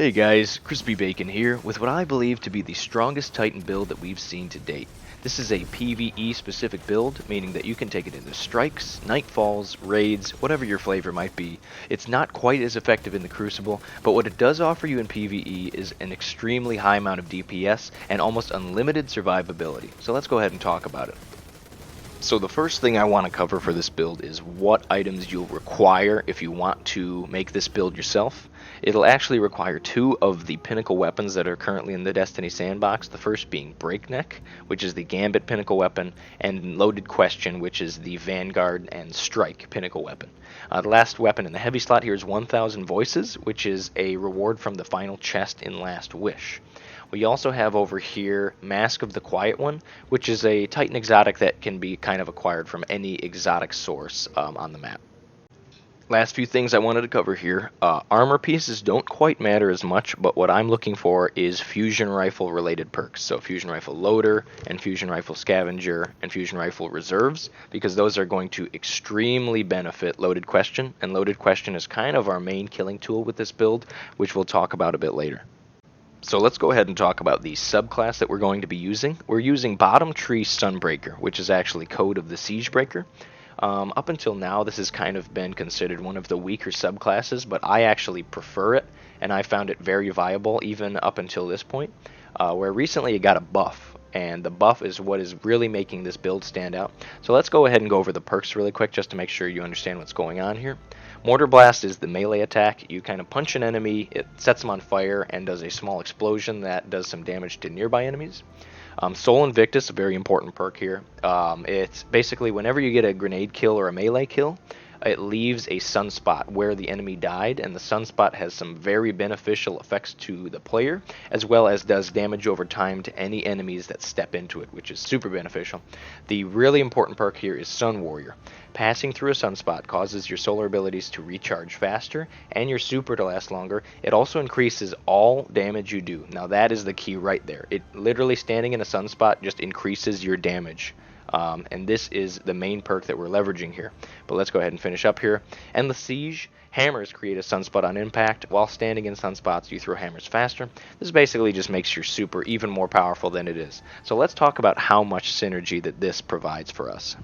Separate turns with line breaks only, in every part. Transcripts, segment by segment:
Hey guys, Crispy Bacon here with what I believe to be the strongest Titan build that we've seen to date. This is a PvE specific build, meaning that you can take it into strikes, nightfalls, raids, whatever your flavor might be. It's not quite as effective in the Crucible, but what it does offer you in PvE is an extremely high amount of DPS and almost unlimited survivability. So let's go ahead and talk about it. So the first thing I want to cover for this build is what items you'll require if you want to make this build yourself. It'll actually require two of the pinnacle weapons that are currently in the Destiny sandbox, the first being Breakneck, which is the Gambit pinnacle weapon, and Loaded Question, which is the Vanguard and Strike pinnacle weapon. The last weapon in the heavy slot here is 1000 Voices, which is a reward from the final chest in Last Wish. We also have over here Mask of the Quiet One, which is a Titan exotic that can be kind of acquired from any exotic source on the map. Last few things I wanted to cover here. Armor pieces don't quite matter as much, but what I'm looking for is fusion rifle related perks. So fusion rifle loader and fusion rifle scavenger and fusion rifle reserves, because those are going to extremely benefit Loaded Question, and Loaded Question is kind of our main killing tool with this build, which we'll talk about a bit later. So let's go ahead and talk about the subclass that we're going to be using. We're using Bottom Tree Sunbreaker, which is actually code of the Siegebreaker. Up until now, this has kind of been considered one of the weaker subclasses, but I actually prefer it, and I found it very viable even up until this point, where recently it got a buff, and the buff is what is really making this build stand out. So let's go ahead and go over the perks really quick just to make sure you understand what's going on here. Mortar Blast is the melee attack. You kind of punch an enemy, it sets them on fire, and does a small explosion that does some damage to nearby enemies. Soul Invictus, a very important perk here. It's basically whenever you get a grenade kill or a melee kill, it leaves a sunspot where the enemy died, and the sunspot has some very beneficial effects to the player, as well as does damage over time to any enemies that step into it, which is super beneficial. The really important perk here is Sun Warrior. Passing through a sunspot causes your solar abilities to recharge faster and your super to last longer. It also increases all damage you do. Now that is the key right there. It literally standing in a sunspot just increases your damage. And this is the main perk that we're leveraging here. But let's go ahead and finish up here. And the Siege hammers create a sunspot on impact. While standing in sunspots, you throw hammers faster. This basically just makes your super even more powerful than it is. So let's talk about how much synergy that this provides for us.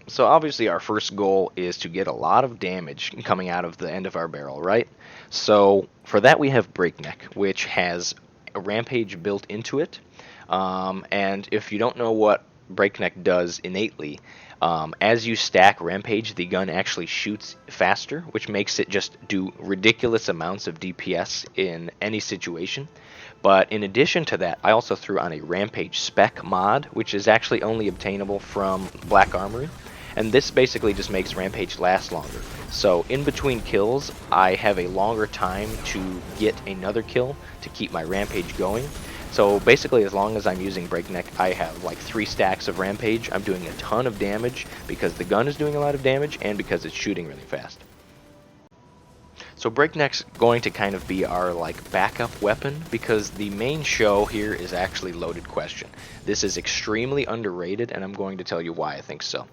So obviously our first goal is to get a lot of damage coming out of the end of our barrel, right? So for that we have Breakneck, which has a rampage built into it. And if you don't know what Breakneck does innately, as you stack Rampage, the gun actually shoots faster, which makes it just do ridiculous amounts of DPS in any situation. But in addition to that, I also threw on a Rampage spec mod, which is actually only obtainable from Black Armory. And this basically just makes Rampage last longer. So in between kills, I have a longer time to get another kill to keep my Rampage going. So basically, as long as I'm using Breakneck, I have like 3 stacks of Rampage. I'm doing a ton of damage because the gun is doing a lot of damage and because it's shooting really fast. So Breakneck's going to kind of be our like backup weapon because the main show here is actually Loaded Question. This is extremely underrated, and I'm going to tell you why I think so.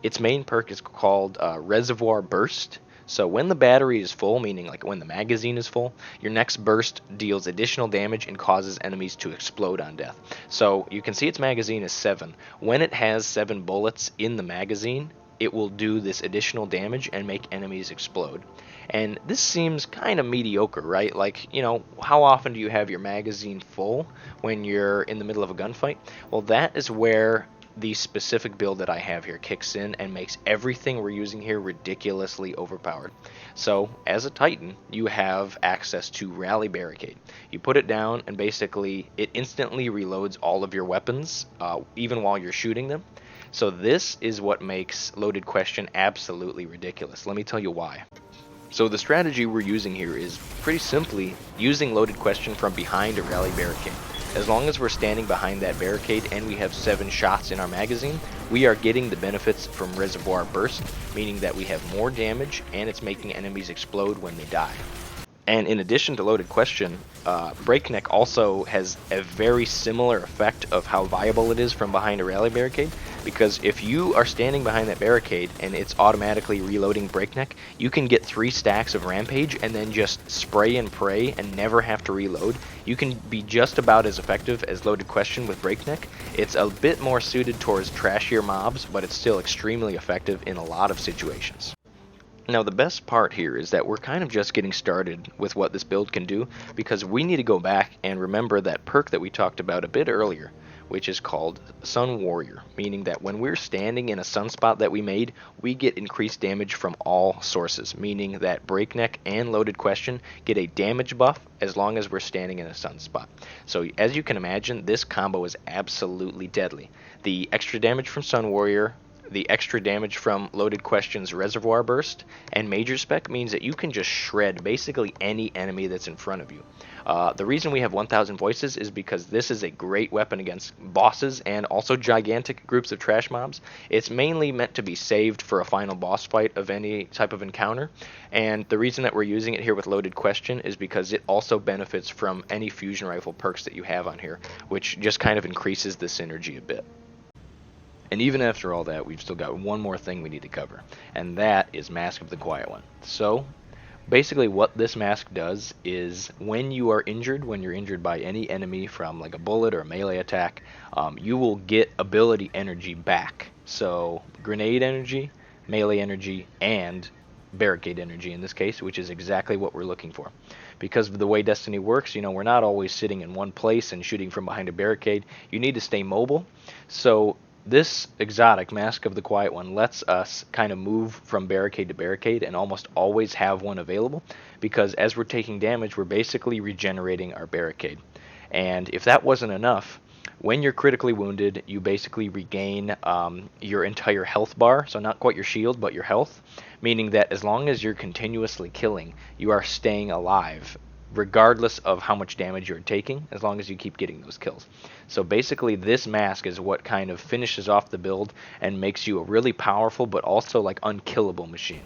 Its main perk is called Reservoir Burst. So when the battery is full, meaning like when the magazine is full, your next burst deals additional damage and causes enemies to explode on death. So you can see its magazine is 7. When it has 7 bullets in the magazine, it will do this additional damage and make enemies explode. And this seems kind of mediocre, right? Like, you know, how often do you have your magazine full when you're in the middle of a gunfight? Well, that is where the specific build that I have here kicks in and makes everything we're using here ridiculously overpowered. So as a Titan, you have access to Rally Barricade. You put it down and basically it instantly reloads all of your weapons, even while you're shooting them. So this is what makes Loaded Question absolutely ridiculous. Let me tell you why. So the strategy we're using here is pretty simply using Loaded Question from behind a Rally Barricade. As long as we're standing behind that barricade and we have 7 shots in our magazine, we are getting the benefits from Reservoir Burst, meaning that we have more damage and it's making enemies explode when they die. And in addition to Loaded Question, Breakneck also has a very similar effect of how viable it is from behind a rally barricade, because if you are standing behind that barricade and it's automatically reloading Breakneck, you can get 3 stacks of Rampage and then just spray and pray and never have to reload. You can be just about as effective as Loaded Question with Breakneck. It's a bit more suited towards trashier mobs, but it's still extremely effective in a lot of situations. Now the best part here is that we're kind of just getting started with what this build can do, because we need to go back and remember that perk that we talked about a bit earlier, which is called Sun Warrior, meaning that when we're standing in a sunspot that we made, we get increased damage from all sources, meaning that Breakneck and Loaded Question get a damage buff as long as we're standing in a sunspot. So as you can imagine, this combo is absolutely deadly. The extra damage from Sun Warrior, the extra damage from Loaded Question's Reservoir Burst, and Major Spec means that you can just shred basically any enemy that's in front of you. The reason we have 1000 Voices is because this is a great weapon against bosses and also gigantic groups of trash mobs. It's mainly meant to be saved for a final boss fight of any type of encounter, and the reason that we're using it here with Loaded Question is because it also benefits from any fusion rifle perks that you have on here, which just kind of increases the synergy a bit. And even after all that, we've still got one more thing we need to cover, and that is Mask of the Quiet One. So, basically what this mask does is when you are injured, when you're injured by any enemy from like a bullet or a melee attack, you will get ability energy back. So, grenade energy, melee energy, and barricade energy in this case, which is exactly what we're looking for. Because of the way Destiny works, we're not always sitting in one place and shooting from behind a barricade. You need to stay mobile. So, this exotic Mask of the Quiet One lets us kind of move from barricade to barricade and almost always have one available, because as we're taking damage, we're basically regenerating our barricade. And if that wasn't enough, when you're critically wounded, you basically regain your entire health bar, so not quite your shield, but your health, meaning that as long as you're continuously killing, you are staying alive, regardless of how much damage you're taking, as long as you keep getting those kills. So basically this mask is what kind of finishes off the build and makes you a really powerful but also like unkillable machine.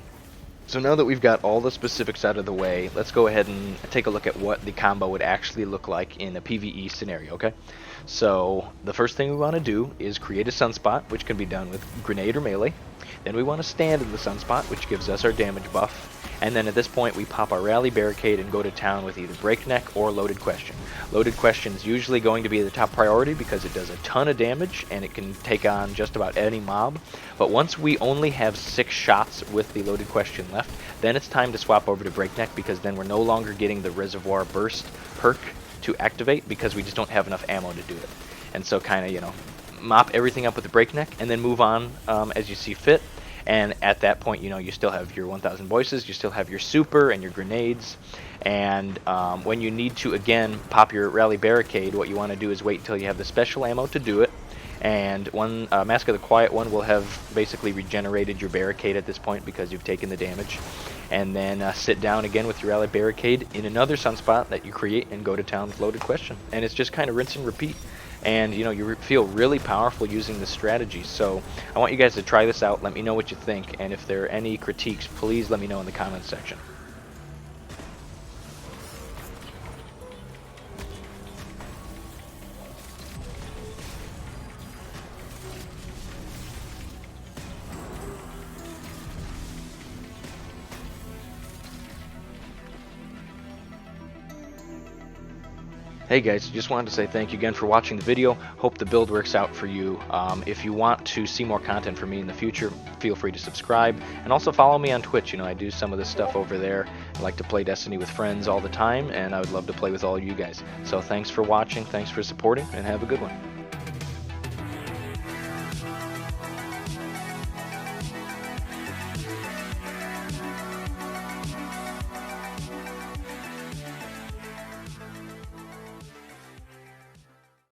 So now that we've got all the specifics out of the way, let's go ahead and take a look at what the combo would actually look like in a PvE scenario, okay? So the first thing we want to do is create a sunspot, which can be done with grenade or melee. Then we want to stand in the sunspot, which gives us our damage buff. And then at this point we pop our rally barricade and go to town with either Breakneck or Loaded Question. Loaded Question is usually going to be the top priority because it does a ton of damage and it can take on just about any mob. But once we only have 6 shots with the Loaded Question left, then it's time to swap over to Breakneck, because then we're no longer getting the Reservoir Burst perk to activate because we just don't have enough ammo to do it. And so kind of, mop everything up with the Breakneck and then move on as you see fit. And at that point, you still have your 1000 Voices, you still have your super and your grenades. And when you need to, again, pop your rally barricade, what you want to do is wait until you have the special ammo to do it. And one Mask of the Quiet One will have basically regenerated your barricade at this point because you've taken the damage. And then sit down again with your rally barricade in another sunspot that you create and go to town with Loaded Question. And it's just kind of rinse and repeat. And you feel really powerful using this strategy. So I want you guys to try this out. Let me know what you think, and if there are any critiques, please let me know in the comments section. Hey guys, just wanted to say thank you again for watching the video. Hope the build works out for you. If you want to see more content from me in the future, feel free to subscribe. And also follow me on Twitch. I do some of this stuff over there. I like to play Destiny with friends all the time, and I would love to play with all you guys. So thanks for watching, thanks for supporting, and have a good one.